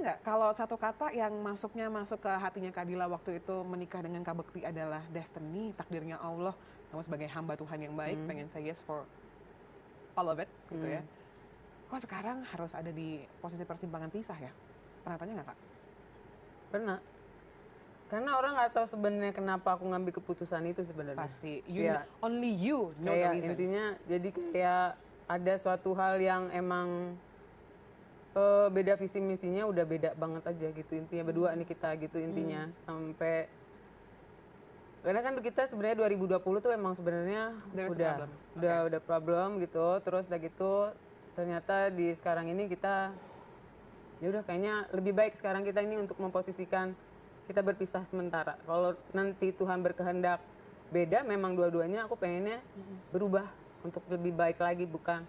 nggak kalau satu kata yang masuk ke hatinya Kak Dila waktu itu menikah dengan Kak Bekti adalah destiny, takdirnya Allah. Kamu sebagai hamba Tuhan yang baik pengen say yes for all of it gitu ya. Kok sekarang harus ada di posisi persimpangan pisah ya? Pernah tanya nggak Kak? Pernah. Karena orang nggak tahu sebenarnya kenapa aku ngambil keputusan itu sebenarnya. Pasti. Only you know the Kayak reason. intinya jadi kayak ada suatu hal yang emang beda visi misinya udah beda banget aja gitu intinya berdua nih kita gitu intinya sampai karena kan kita sebenarnya 2020 tuh emang sebenarnya udah problem gitu terus udah gitu ternyata di sekarang ini kita ya udah kayaknya lebih baik sekarang kita ini untuk memposisikan kita berpisah sementara kalau nanti Tuhan berkehendak beda memang dua-duanya aku pengennya berubah untuk lebih baik lagi bukan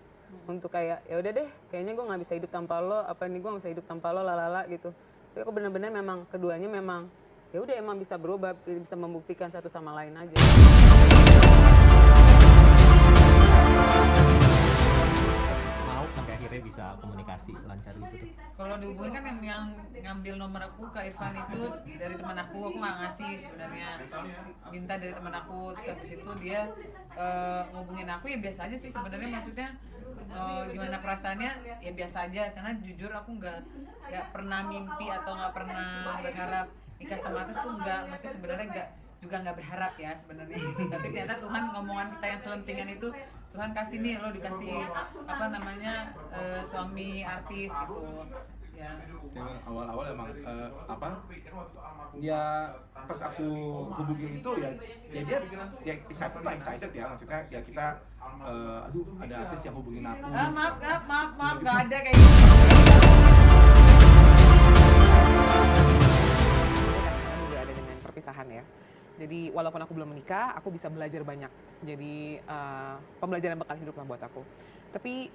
untuk kayak ya udah deh kayaknya gue nggak bisa hidup tanpa lo apa nih gue nggak bisa hidup tanpa lo lalala gitu tapi aku benar-benar memang keduanya memang ya udah emang bisa berubah bisa membuktikan satu sama lain aja. Mau sampai akhirnya bisa komunikasi lancar gitu tuh. Kalau dihubungin kan yang ngambil nomor aku Kak Irfan itu dari teman aku nggak ngasih sebenarnya minta dari teman aku terus habis itu dia ngubungin aku ya biasa aja sih sebenarnya maksudnya gimana perasaannya ya biasa aja karena jujur aku nggak pernah mimpi atau nggak pernah berharap nikah sama Atus tuh masih sebenarnya nggak berharap ya sebenarnya gitu tapi ternyata Tuhan ngomongan kita yang selentingan itu Tuhan kasih nih lo dikasih apa namanya suami artis gitu ya. Awal-awal emang dia pas aku hubungin itu ya dia ya excited ya maksudnya ya kita aduh ada artis yang hubungin aku. Maaf nggak ada kayak gitu. Juga ada dengan perpisahan ya. Jadi walaupun aku belum menikah, aku bisa belajar banyak. Jadi pembelajaran bekal hidup lah buat aku. Tapi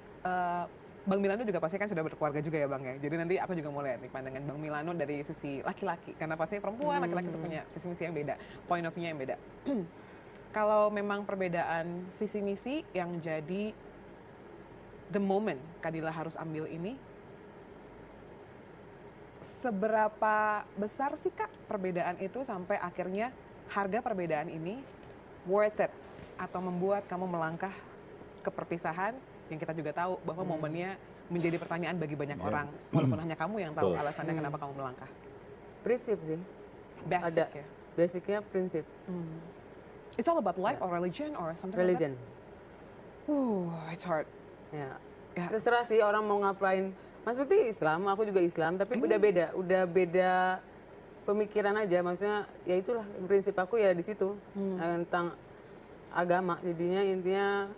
Bang Milano juga pasti kan sudah berkeluarga juga ya Bang ya. Jadi nanti aku juga mau lihat nih pandangan Bang Milano dari sisi laki-laki. Karena pasti perempuan, laki-laki itu punya visi misi yang beda, point of view yang beda. Kalau memang perbedaan visi misi yang jadi the moment Kadila harus ambil ini, seberapa besar sih Kak perbedaan itu sampai akhirnya harga perbedaan ini worth it atau membuat kamu melangkah ke perpisahan yang kita juga tahu bahwa momennya menjadi pertanyaan bagi banyak orang walaupun hanya kamu yang tahu alasannya kenapa kamu melangkah. Prinsip sih. Basic ada ya. basicnya prinsip. It's all about life or religion or something Religion. like that? It's hard. Ya. Ya. Terserah sih orang mau ngapain. Mas Bekti Islam, aku juga Islam, tapi udah beda pemikiran aja. Maksudnya ya itulah prinsip aku ya di situ tentang agama. Jadinya intinya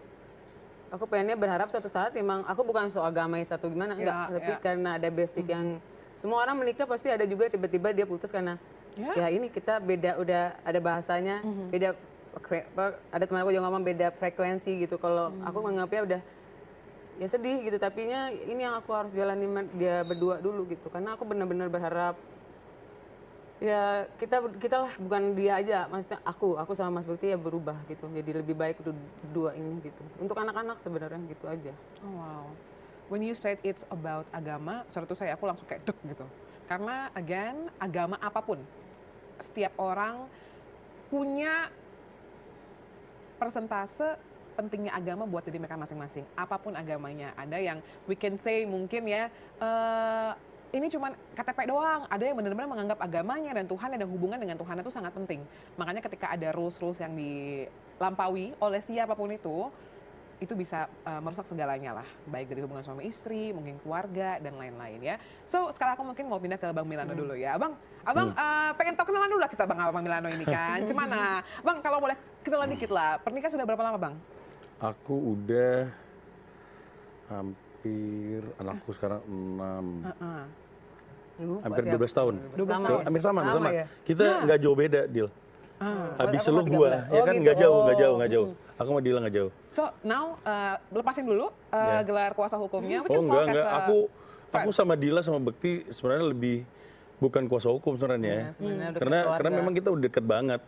aku pengennya berharap suatu saat emang aku bukan so agamais atau gimana enggak, tapi karena ada basic yang semua orang menikah pasti ada juga tiba-tiba dia putus karena ya ini kita beda udah ada bahasanya, beda ada teman aku juga ngomong beda frekuensi gitu. Kalau aku menganggapnya udah ya sedih gitu, tapinya ini yang aku harus jalani dia berdua dulu gitu. Karena aku benar-benar berharap ya kita lah, bukan dia aja, maksudnya aku sama Mas Bekti ya berubah gitu, jadi lebih baik berdua ini gitu. Untuk anak-anak sebenarnya gitu aja. Oh, wow. When you said it's about agama, suatu saya aku langsung kayak dek gitu. Karena again, agama apapun, setiap orang punya persentase pentingnya agama buat diri mereka masing-masing. Apapun agamanya, ada yang we can say mungkin ya, ini cuma KTP doang. Ada yang benar-benar menganggap agamanya dan Tuhan dan hubungan dengan Tuhan itu sangat penting. Makanya ketika ada rules-rules yang dilampaui oleh siapapun itu bisa merusak segalanya lah. Baik dari hubungan suami istri, mungkin keluarga, dan lain-lain ya. So, sekarang aku mungkin mau pindah ke Bang Milano dulu ya. Abang pengen tahu kenalan dulu lah kita Bang Milano ini kan. Gimana? Bang, kalau boleh kenalan dikit lah. Pernikahan sudah berapa lama Bang? Aku udah hampir, anakku sekarang 6. Hampir 12 tahun. 12 tahun. Hampir sama. Ya? Kita nggak jauh beda, Dil. Habis lu gua, ya kan nggak jauh. Aku sama Dila nggak jauh. So now lepasin dulu gelar kuasa hukumnya. Oh enggak. Aku sama Dila sama Bekti sebenarnya lebih bukan kuasa hukum sebenarnya. Ya, karena memang kita udah deket banget.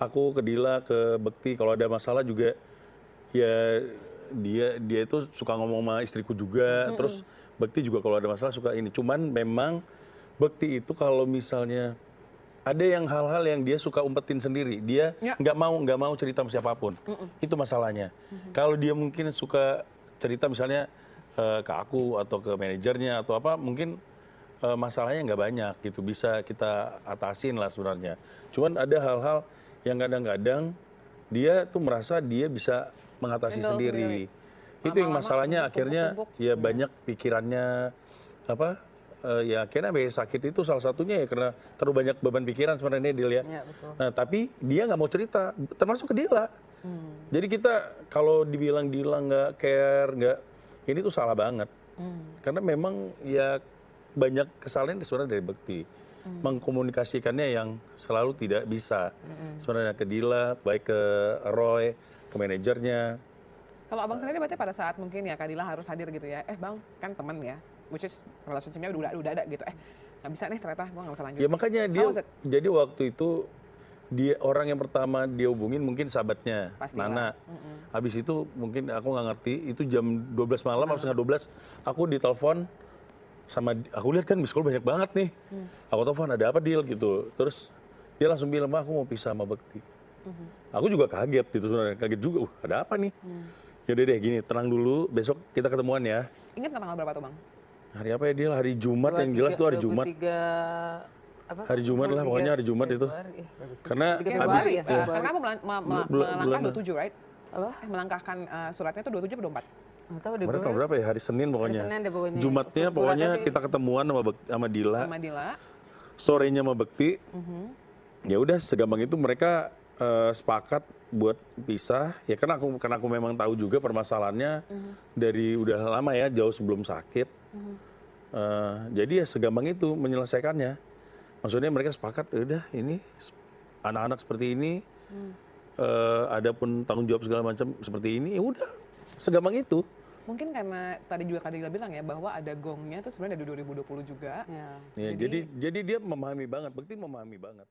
Aku ke Dila, ke Bekti, kalau ada masalah juga ya dia itu suka ngomong sama istriku juga. Terus Bekti juga kalau ada masalah suka ini. Cuman memang Bekti itu kalau misalnya ada yang hal-hal yang dia suka umpetin sendiri, dia Ya. nggak mau cerita sama siapapun. Itu masalahnya. Kalau dia mungkin suka cerita misalnya ke aku atau ke manajernya atau apa, mungkin masalahnya nggak banyak gitu, bisa kita atasin lah sebenarnya. Cuman ada hal-hal yang kadang-kadang dia tuh merasa dia bisa mengatasi Handle sendiri. Itu yang Lama-lama masalahnya akhirnya tumpuk-tumpuk. ya banyak pikirannya apa ya akhirnya sakit itu salah satunya ya karena terlalu banyak beban pikiran sebenarnya Dil ya. Ya, betul. Nah tapi dia nggak mau cerita, termasuk ke Dila. Jadi kita kalau dibilang Dila nggak care, nggak ini tuh salah banget. Karena memang ya banyak kesalahan sebenarnya dari Bekti. Mengkomunikasikannya yang selalu tidak bisa. Sebenarnya ke Dila, baik ke Roy, ke manajernya. Kalau abang sendiri berarti pada saat mungkin ya Kadila harus hadir gitu ya, bang kan temen ya, which is relationship-nya udah ada gitu, nggak bisa nih ternyata gue nggak bisa lanjut. Ya makanya dia, How was it? jadi waktu itu dia orang yang pertama dia hubungin mungkin sahabatnya, Pastilah. Nana. Habis itu mungkin aku nggak ngerti, itu jam 12 malam atau setengah 12, aku ditelepon sama, aku lihat kan miss call banyak banget nih. Aku telepon ada apa deal gitu, terus dia langsung bilang, "Ma, aku mau pisah sama Bekti." Aku juga kaget gitu sebenarnya, kaget juga, ada apa nih? Yaudah deh gini, tenang dulu, besok kita ketemuan ya. Ingat tanggal berapa tuh bang? Hari apa ya dia? Hari Jumat yang jelas tuh hari Jumat. 23 apa? Hari Jumat lah, pokoknya hari Jumat itu. Februari, bagus. Karena 3 habis Februari ya? Karena kamu melangkah bulan- 27 right? Apa? Melangkahkan suratnya itu 27 atau 24? Nggak tahu deh. Kemarin tanggal berapa ya? Hari Senin pokoknya. Senin deh pokoknya. Jumatnya Suratnya pokoknya sih- kita ketemuan sama Dila. Sama Dila. Sorenya sama Bekti. Ya udah segampang itu mereka sepakat buat pisah. Ya karena aku memang tahu juga permasalahannya dari udah lama ya, jauh sebelum sakit. Jadi ya segampang itu menyelesaikannya. Maksudnya mereka sepakat, ya udah ini anak-anak seperti ini, adapun tanggung jawab segala macam seperti ini, ya udah segampang itu. Mungkin karena tadi juga Kadila bilang ya bahwa ada gongnya tuh sebenarnya dari 2020 juga. Ya. Ya, jadi dia memahami banget, Bekti memahami banget.